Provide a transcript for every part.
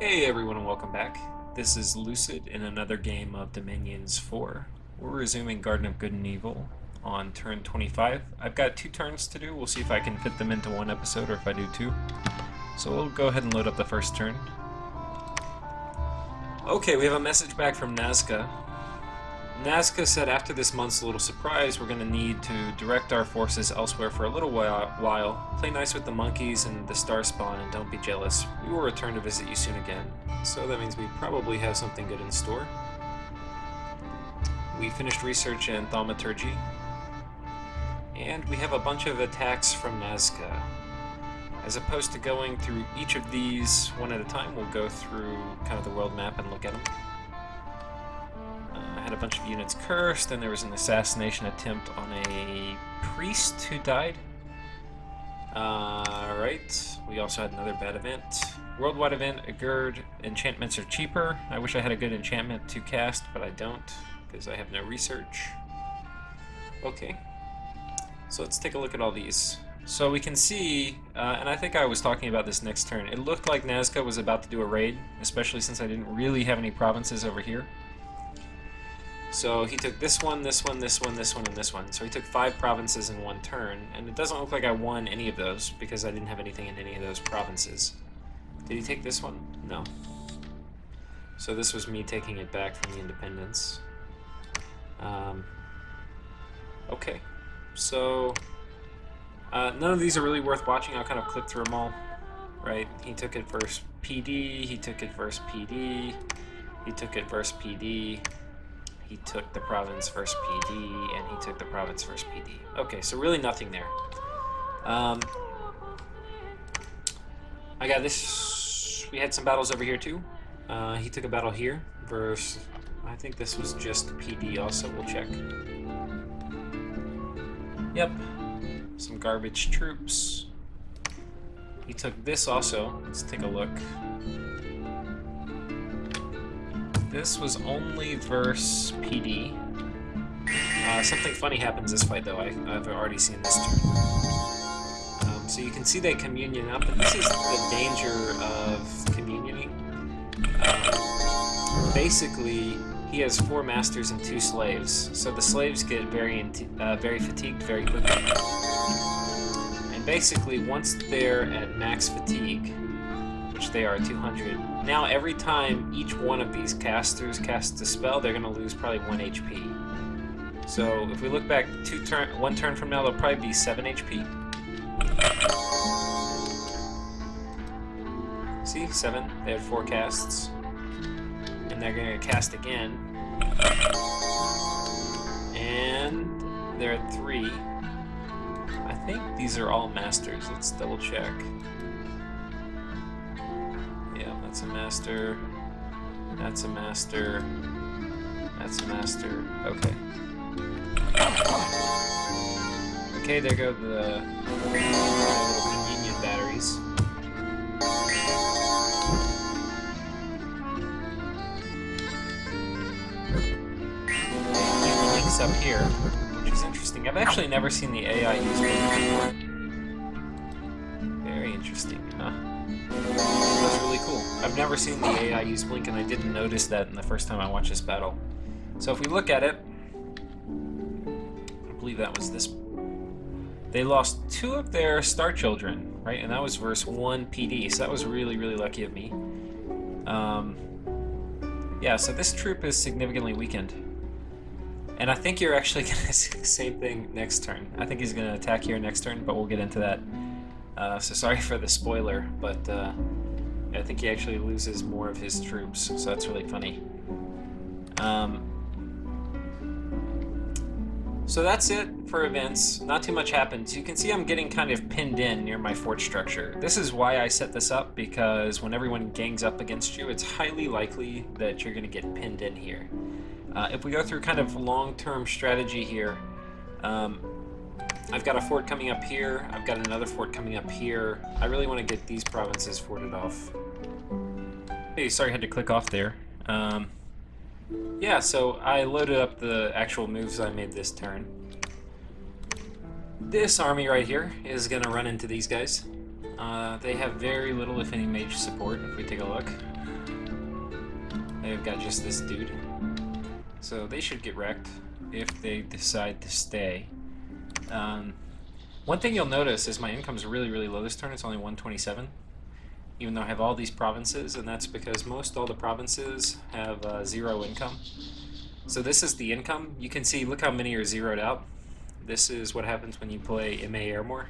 Hey everyone and welcome back. This is Lucid in another game of Dominions 4. We're resuming Garden of Good and Evil on turn 25. I've got 2 turns to do. We'll see if I can fit them into one episode or if I do 2. So we'll go ahead and load up the first turn. Okay, we have a message back from Nazca. Nazca said after this month's little surprise, we're going to need to direct our forces elsewhere for a little while. Play nice with the monkeys and the star spawn and don't be jealous. We will return to visit you soon again. So that means we probably have something good in store. We finished research in thaumaturgy. And we have a bunch of attacks from Nazca. As opposed to going through each of these one at a time, we'll go through kind of the world map and look at them. I had a bunch of units cursed, and there was an assassination attempt on a priest who died. Right. We also had another bad event. Worldwide event, Agurd. Enchantments are cheaper. I wish I had a good enchantment to cast, but I don't, because I have no research. Okay. So let's take a look at all these. So we can see, and I think I was talking about this next turn, it looked like Nazca was about to do a raid, especially since I didn't really have any provinces over here. So he took this one, this one, this one, this one, and this one. So he took 5 provinces in one turn, and it doesn't look like I won any of those because I didn't have anything in any of those provinces. Did he take this one? No. So this was me taking it back from the independence. Okay. So none of these are really worth watching. I'll kind of click through them all. Right? He took it versus PD, he took it versus PD, he took it versus PD. He took the province versus PD, and he took the province versus PD. Okay, so really nothing there. I got this. We had some battles over here too. He took a battle here versus. I think this was just PD. Also, we'll check. Yep, some garbage troops. He took this also. Let's take a look. This was only versus PD. Something funny happens this fight, though. I've already seen this turn. So you can see they communion up, and this is the danger of communioning. Basically, he has 4 masters and 2 slaves, so the slaves get very fatigued very quickly. And basically, once they're at max fatigue, which they are 200. Now every time each one of these casters casts a spell, they're going to lose probably 1 HP. So if we look back 1 turn from now, they'll probably be 7 HP. See, 7. They had 4 casts. And they're going to cast again. And they're at 3. I think these are all masters. Let's double check. That's a master. That's a master. That's a master. Okay. Okay, there go the little convenient batteries. And links up here, which is interesting. I've actually never seen the AI use blink before. Very interesting, huh? That's really cool. I've never seen the AI use blink, and I didn't notice that in the first time I watched this battle. So if we look at it, I believe that was this. They lost 2 of their star children, right? And that was versus 1 PD, so that was really, really lucky of me. Yeah, so this troop is significantly weakened. And I think you're actually going to see the same thing next turn. I think he's going to attack here next turn, but we'll get into that. So sorry for the spoiler, but I think he actually loses more of his troops, so that's really funny. So that's it for events. Not too much happens. You can see I'm getting kind of pinned in near my fort structure. This is why I set this up, because when everyone gangs up against you, it's highly likely that you're going to get pinned in here. If we go through kind of long-term strategy here, I've got a fort coming up here. I've got another fort coming up here. I really want to get these provinces forted off. Hey, sorry I had to click off there. Yeah, so I loaded up the actual moves I made this turn. This army right here is going to run into these guys. They have very little, if any, mage support, if we take a look. They've got just this dude. So they should get wrecked if they decide to stay. One thing you'll notice is my income's really, really low this turn. It's only 127, even though I have all these provinces, and that's because most all the provinces have 0 income. So this is the income. You can see, look how many are zeroed out. This is what happens when you play MA-Ermor.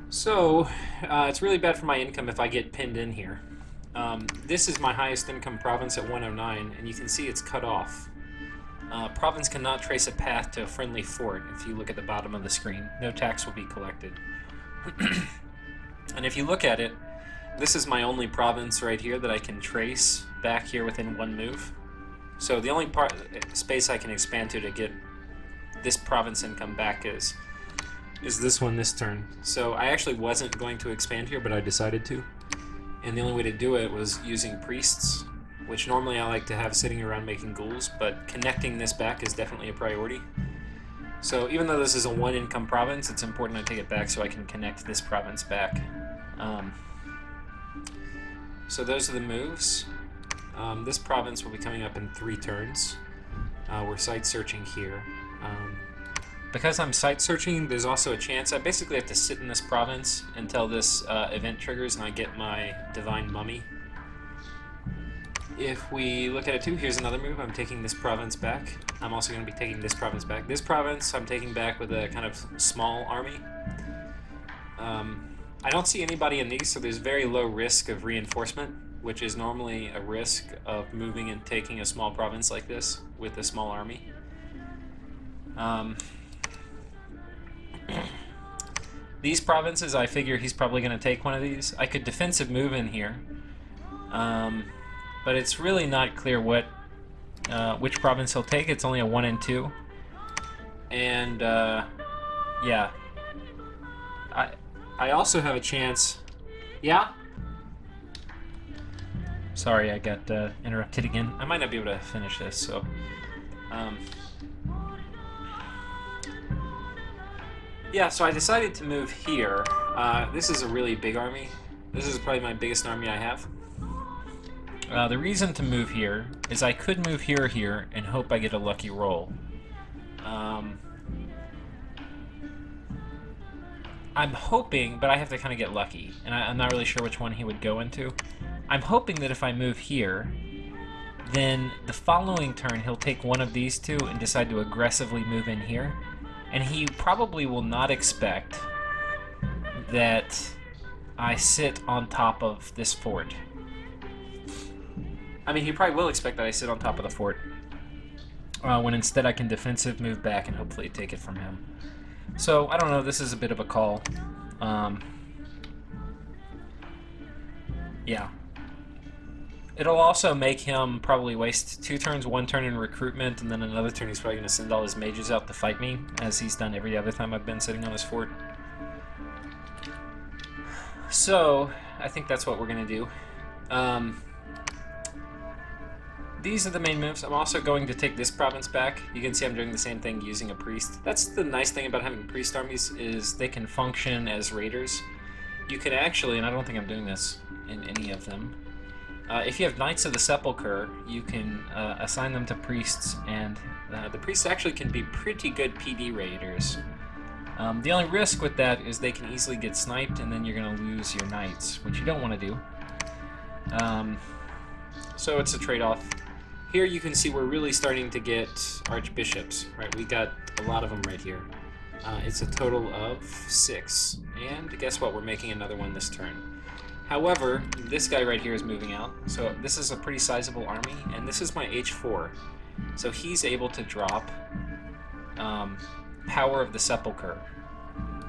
So it's really bad for my income if I get pinned in here. This is my highest income province at 109, and you can see it's cut off. Province cannot trace a path to a friendly fort if you look at the bottom of the screen. No tax will be collected. And if you look at it, this is my only province right here that I can trace back here within 1 move. So the only space I can expand to get this province income back is this one this turn. So I actually wasn't going to expand here, but I decided to. And the only way to do it was using priests, which normally I like to have sitting around making ghouls, but connecting this back is definitely a priority. So even though this is a 1 income province, it's important I take it back so I can connect this province back. So those are the moves. This province will be coming up in 3 turns. We're site searching here. Because I'm site searching, there's also a chance I basically have to sit in this province until this event triggers and I get my Divine Mummy. If we look at it too, here's another move. I'm taking this province back. I'm also going to be taking this province back. This province I'm taking back with a kind of small army. I don't see anybody in these, so there's very low risk of reinforcement, which is normally a risk of moving and taking a small province like this with a small army. These provinces, I figure he's probably going to take one of these. I could defensive move in here, but it's really not clear which province he'll take. It's only a 1 and 2, and yeah. I also have a chance. Yeah. Sorry, I got interrupted again. I might not be able to finish this, so. Yeah, so I decided to move here. This is a really big army. This is probably my biggest army I have. The reason to move here is I could move here or here and hope I get a lucky roll. I'm hoping, but I have to kind of get lucky, and I'm not really sure which one he would go into. I'm hoping that if I move here, then the following turn he'll take one of these two and decide to aggressively move in here. And he probably will not expect that I sit on top of this fort. I mean, he probably will expect that I sit on top of the fort, when instead I can defensive move back and hopefully take it from him. So, I don't know, this is a bit of a call. Yeah. It'll also make him probably waste 2 turns, 1 turn in recruitment, and then another turn he's probably going to send all his mages out to fight me, as he's done every other time I've been sitting on his fort. So, I think that's what we're going to do. These are the main moves. I'm also going to take this province back. You can see I'm doing the same thing using a priest. That's the nice thing about having priest armies, is they can function as raiders. You can actually, and I don't think I'm doing this in any of them, if you have Knights of the Sepulchre, you can assign them to priests, and the priests actually can be pretty good PD raiders. The only risk with that is they can easily get sniped, and then you're going to lose your knights, which you don't want to do. So it's a trade-off. Here you can see we're really starting to get archbishops, right? We got a lot of them right here. It's a total of 6, and guess what? We're making another one this turn. However, this guy right here is moving out, so this is a pretty sizable army, and this is my H4. So he's able to drop Power of the Sepulchre,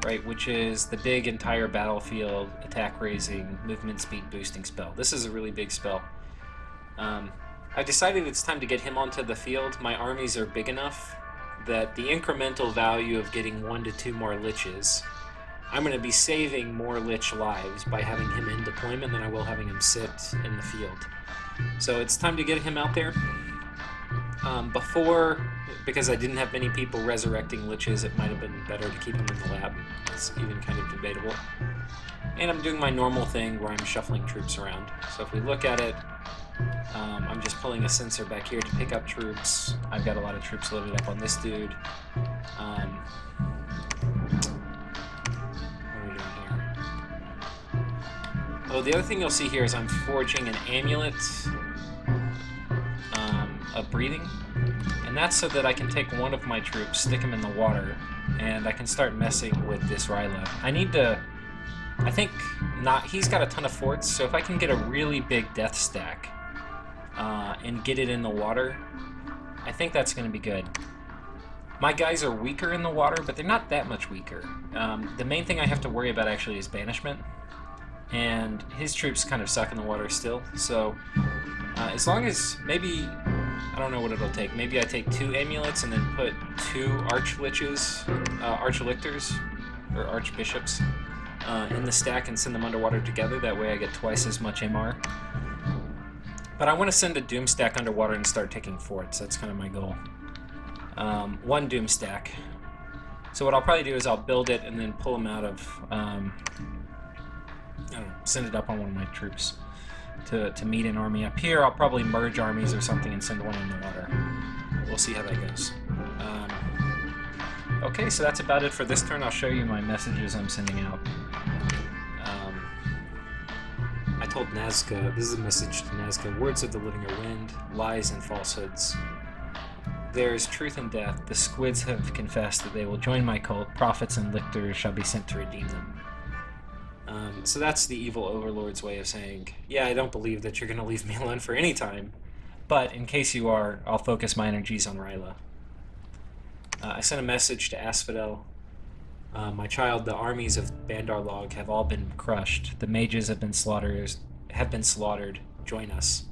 right, which is the big entire battlefield attack raising, movement speed boosting spell. This is a really big spell. I decided it's time to get him onto the field. My armies are big enough that the incremental value of getting 1 to 2 more liches, I'm going to be saving more lich lives by having him in deployment than I will having him sit in the field. So it's time to get him out there. Before, because I didn't have many people resurrecting liches, it might have been better to keep them in the lab. It's even kind of debatable. And I'm doing my normal thing where I'm shuffling troops around. So if we look at it, I'm just pulling a sensor back here to pick up troops. I've got a lot of troops loaded up on this dude. What are we doing here? Oh, the other thing you'll see here is I'm forging an amulet of breathing. And that's so that I can take one of my troops, stick him in the water, and I can start messing with this Ryla. I need to... I think not. He's got a ton of forts, so if I can get a really big death stack and get it in the water, I think that's going to be good. My guys are weaker in the water, but they're not that much weaker. The main thing I have to worry about actually is banishment, and his troops kind of suck in the water still. So as long as maybe, I don't know what it'll take. Maybe I take 2 amulets and then put 2 archliches, archlictors, or archbishops. In the stack and send them underwater together. That way I get twice as much MR. But I want to send a Doom stack underwater and start taking forts. That's kind of my goal. 1 Doom stack. So what I'll probably do is I'll build it and then pull them out of... I don't know, send it up on one of my troops to meet an army up here. I'll probably merge armies or something and send one in the water. We'll see how that goes. Okay, so that's about it for this turn. I'll show you my messages I'm sending out. I told Nazca, this is a message to Nazca, words of the living are wind, lies and falsehoods. There is truth and death. The squids have confessed that they will join my cult. Prophets and lictors shall be sent to redeem them. So that's the evil overlord's way of saying, yeah, I don't believe that you're going to leave me alone for any time, but in case you are, I'll focus my energies on Ryla. I sent a message to Asphodel. My child, the armies of Bandar Log have all been crushed. The mages have been slaughtered. Join us.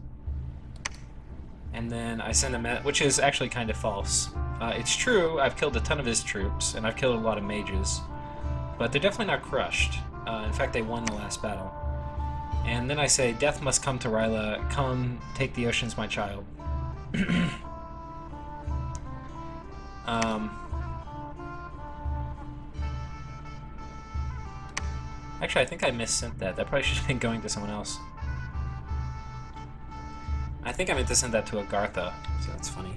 And then I sent a which is actually kind of false. It's true, I've killed a ton of his troops, and I've killed a lot of mages, but they're definitely not crushed. In fact, they won the last battle. And then I say, death must come to Ryla. Come, take the oceans, my child. Actually, I think I missent that. That probably should have been going to someone else. I think I meant to send that to Agartha, so that's funny.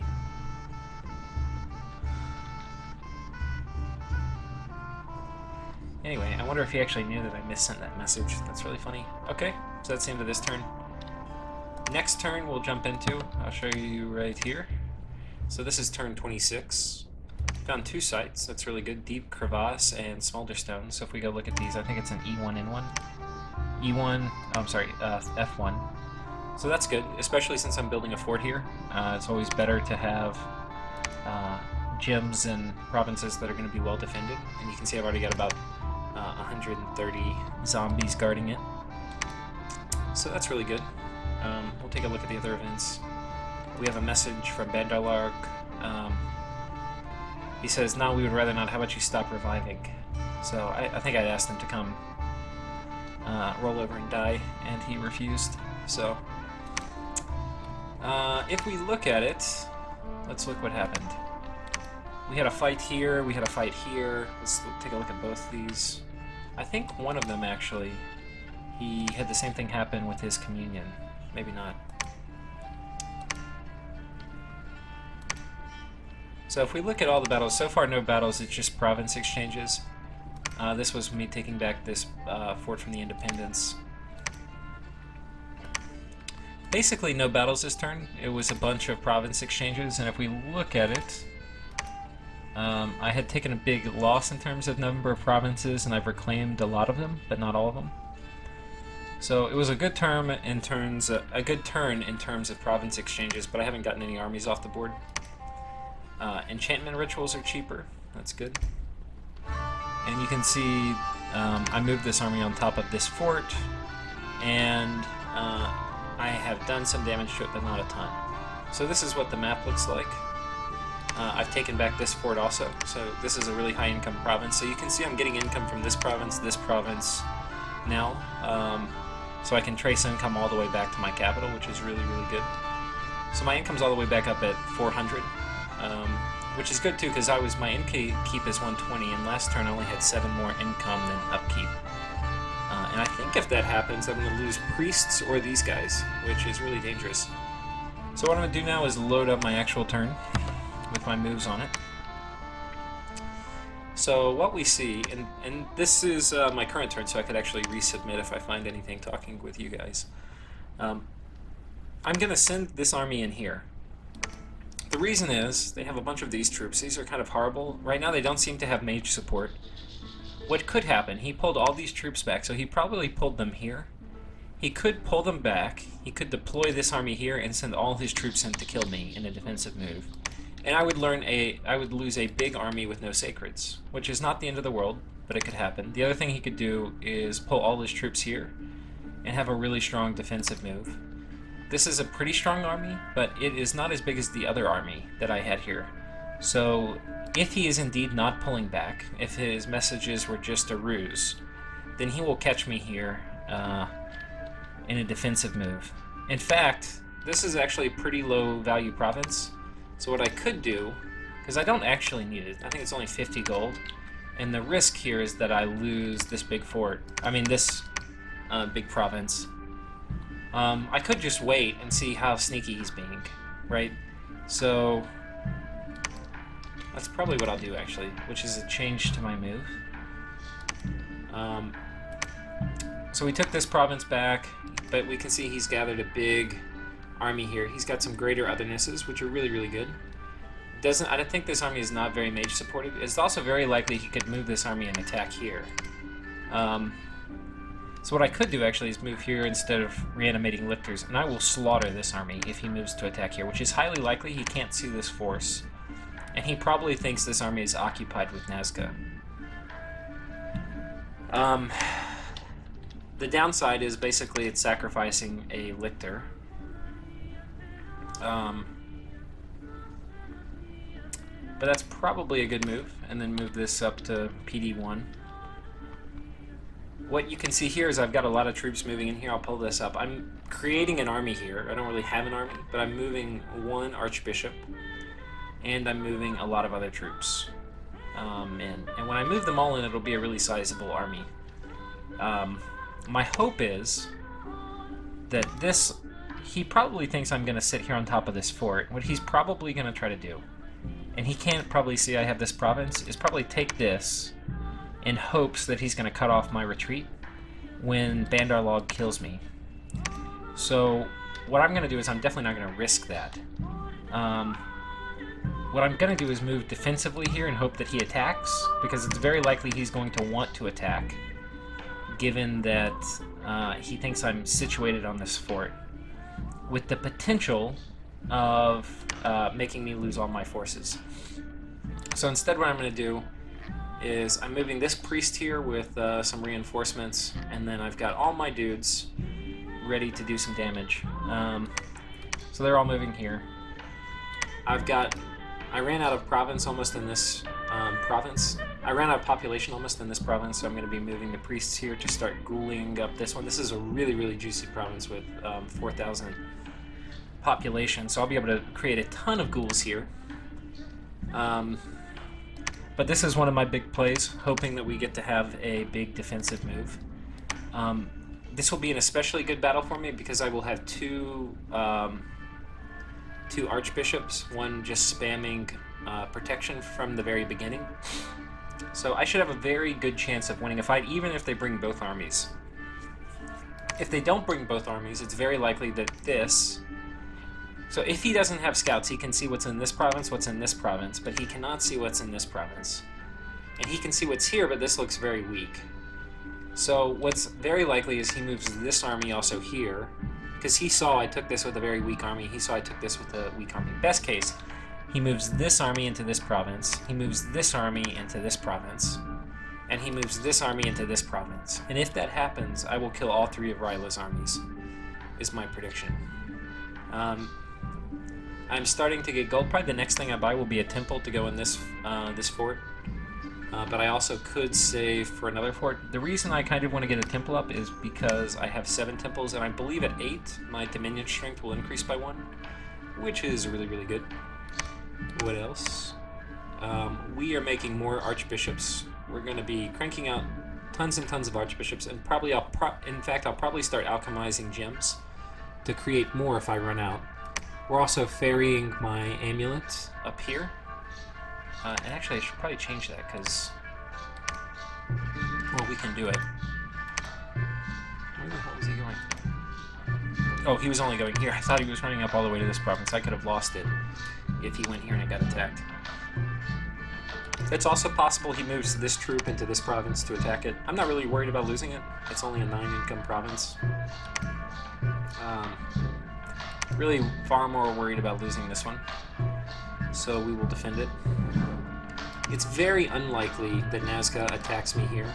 Anyway, I wonder if he actually knew that I missent that message. That's really funny. Okay, so that's the end of this turn. Next turn we'll jump into, I'll show you right here. So this is turn 26. Found 2 sites, that's really good. Deep Crevasse and Smolderstone. So if we go look at these, I think it's an E1N1. E1, oh, I'm sorry, F1. So that's good, especially since I'm building a fort here. It's always better to have gyms and provinces that are going to be well defended. And you can see I've already got about 130 zombies guarding it. So that's really good. We'll take a look at the other events. We have a message from Bandarlark. He says, no, we would rather not. How about you stop reviving? So I think I'd asked him to come roll over and die, and he refused. So if we look at it, let's look what happened. We had a fight here, we had a fight here. Let's take a look at both these. I think one of them actually, he had the same thing happen with his communion. Maybe not. So if we look at all the battles, so far no battles, it's just province exchanges. This was me taking back this fort from the Independents. Basically no battles this turn. It was a bunch of province exchanges, and if we look at it, I had taken a big loss in terms of number of provinces, and I've reclaimed a lot of them, but not all of them. So it was a good turn in terms of province exchanges, but I haven't gotten any armies off the board. Enchantment rituals are cheaper. That's good. And you can see I moved this army on top of this fort, and I have done some damage to it, but not a ton. So this is what the map looks like. I've taken back this fort also, so this is a really high income province. So you can see I'm getting income from this province now. So I can trace income all the way back to my capital, which is really, really good. So my income's all the way back up at 400, which is good too, because my keep is 120, and last turn I only had 7 more income than upkeep. And I think if that happens, I'm going to lose priests or these guys, which is really dangerous. So what I'm going to do now is load up my actual turn with my moves on it. So what we see, and this is my current turn, so I could actually resubmit if I find anything talking with you guys. I'm going to send this army in here. The reason is they have a bunch of these troops. These are kind of horrible. Right now they don't seem to have mage support. What could happen, he pulled all these troops back, so he probably pulled them here. He could pull them back, he could deploy this army here and send all his troops in to kill me in a defensive move. And I would lose a big army with no sacreds, which is not the end of the world, but it could happen. The other thing he could do is pull all his troops here and have a really strong defensive move. This is a pretty strong army, but it is not as big as the other army that I had here. So if he is indeed not pulling back, if his messages were just a ruse, then he will catch me here in a defensive move. In fact, this is actually a pretty low value province. So what I could do, because I don't actually need it, I think it's only 50 gold, and the risk here is that I lose this big fort, this big province. I could just wait and see how sneaky he's being, right? So that's probably what I'll do, actually, which is a change to my move. So we took this province back, but we can see he's gathered a big army here. He's got some greater othernesses, which are really, really good. I don't think this army is not very mage supported. It's also very likely he could move this army and attack here. So what I could do, actually, is move here instead of reanimating lifters, and I will slaughter this army if he moves to attack here, which is highly likely. He can't see this force, and he probably thinks this army is occupied with Nazca. The downside is basically it's sacrificing a lictor. But that's probably a good move, and then move this up to PD1. What you can see here is I've got a lot of troops moving in here. I'll pull this up. I'm creating an army here. I don't really have an army, but I'm moving 1 archbishop, and I'm moving a lot of other troops in. And when I move them all in, it'll be a really sizable army. My hope is that he probably thinks I'm going to sit here on top of this fort. What he's probably going to try to do, and he can't probably see I have this province, is probably take this in hopes that he's going to cut off my retreat when Bandar log kills me. So what I'm going to do is I'm definitely not going to risk that. What I'm going to do is move defensively here and hope that he attacks, because it's very likely he's going to want to attack, given that he thinks I'm situated on this fort, with the potential of making me lose all my forces. So instead what I'm going to do is I'm moving this priest here with some reinforcements, and then I've got all my dudes ready to do some damage. So they're all moving here. I ran out of province almost in this province. I ran out of population almost in this province, so I'm going to be moving the priests here to start ghouling up this one. This is a really, really juicy province with 4,000 population, so I'll be able to create a ton of ghouls here. But this is one of my big plays, hoping that we get to have a big defensive move. This will be an especially good battle for me because I will have two archbishops, one just spamming protection from the very beginning. So I should have a very good chance of winning a fight, even if they bring both armies. If they don't bring both armies, it's very likely that this... So if he doesn't have scouts, he can see what's in this province, what's in this province, but he cannot see what's in this province. And he can see what's here, but this looks very weak. So what's very likely is he moves this army also here, because he saw I took this with a very weak army, he saw I took this with a weak army. Best case, he moves this army into this province, he moves this army into this province, and he moves this army into this province. And if that happens, I will kill all 3 of Ryla's armies, is my prediction. I'm starting to get gold pride. The next thing I buy will be a temple to go in this this fort. But I also could save for another fort. The reason I kind of want to get a temple up is because I have 7 temples, and I believe at 8, my dominion strength will increase by 1, which is really, really good. What else? We are making more archbishops. We're going to be cranking out tons and tons of archbishops, and probably I'll probably start alchemizing gems to create more if I run out. We're also ferrying my amulet up here. And actually, I should probably change that, because, well, we can do it. Where the hell is he going? Oh, he was only going here. I thought he was running up all the way to this province. I could have lost it if he went here and it got attacked. It's also possible he moves this troop into this province to attack it. I'm not really worried about losing it. It's only a 9-income province. Really far more worried about losing this one. So we will defend it. It's very unlikely that Nazca attacks me here.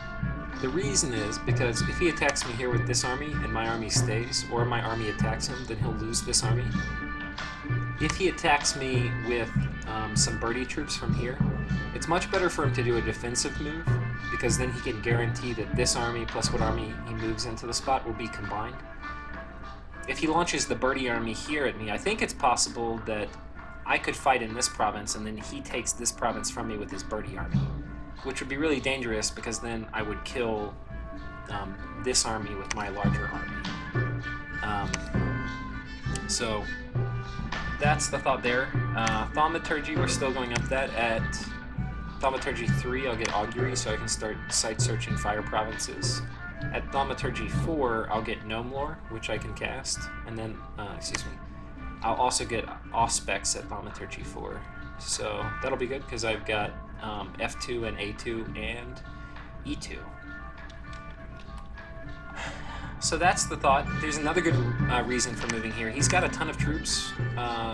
The reason is because if he attacks me here with this army and my army stays, or my army attacks him, then he'll lose this army. If he attacks me with some birdie troops from here, it's much better for him to do a defensive move, because then he can guarantee that this army plus what army he moves into the spot will be combined. If he launches the birdie army here at me, I think it's possible that I could fight in this province and then he takes this province from me with his birdie army, which would be really dangerous, because then I would kill this army with my larger army. So that's the thought there. Thaumaturgy, we're still going up that. At Thaumaturgy 3, I'll get Augury, so I can start site-searching fire provinces. At Thaumaturgy 4, I'll get Gnome Lore, which I can cast, and then, I'll also get Auspex at Thaumaturgy 4. So that'll be good, because I've got F2 and A2 and E2. So that's the thought. There's another good reason for moving here. He's got a ton of troops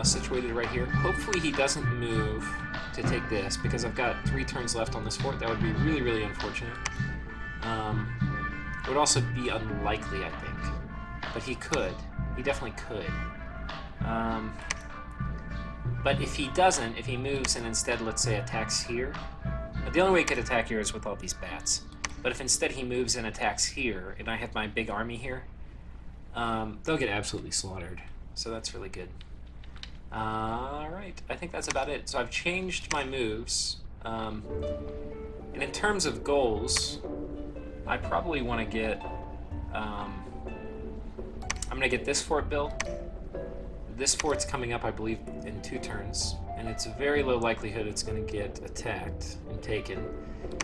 situated right here. Hopefully he doesn't move to take this, because I've got 3 turns left on this fort. That would be really, really unfortunate. It would also be unlikely, I think. But he could. He definitely could. But if he doesn't, if he moves and instead, let's say, attacks here, the only way he could attack here is with all these bats. But if instead he moves and attacks here, and I have my big army here, they'll get absolutely slaughtered. So that's really good. Alright, I think that's about it. So I've changed my moves. And in terms of goals, I probably want to get... I'm going to get this fort built. This fort's coming up, I believe, in 2 turns, and it's a very low likelihood it's going to get attacked and taken.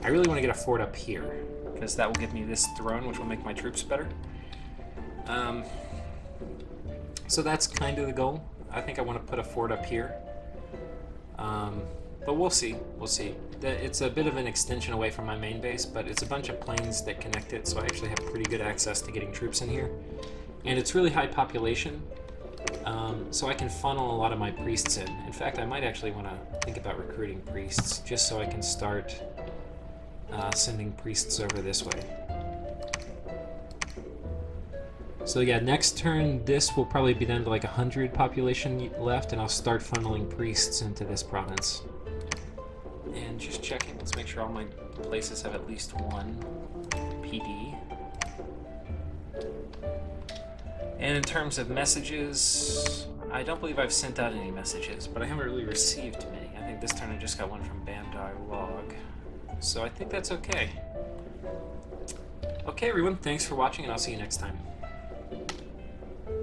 I really want to get a fort up here, because that will give me this throne, which will make my troops better. So that's kind of the goal. I think I want to put a fort up here. But we'll see. We'll see. It's a bit of an extension away from my main base, but it's a bunch of plains that connect it, so I actually have pretty good access to getting troops in here. And it's really high population. So I can funnel a lot of my priests in. In fact, I might actually want to think about recruiting priests, just so I can start sending priests over this way. So yeah, next turn, this will probably be down to like 100 population left, and I'll start funneling priests into this province. And just checking, let's make sure all my places have at least 1 PD. And in terms of messages, I don't believe I've sent out any messages, but I haven't really received many. I think this turn I just got one from Bandar log. So I think that's okay. Okay, everyone, thanks for watching, and I'll see you next time.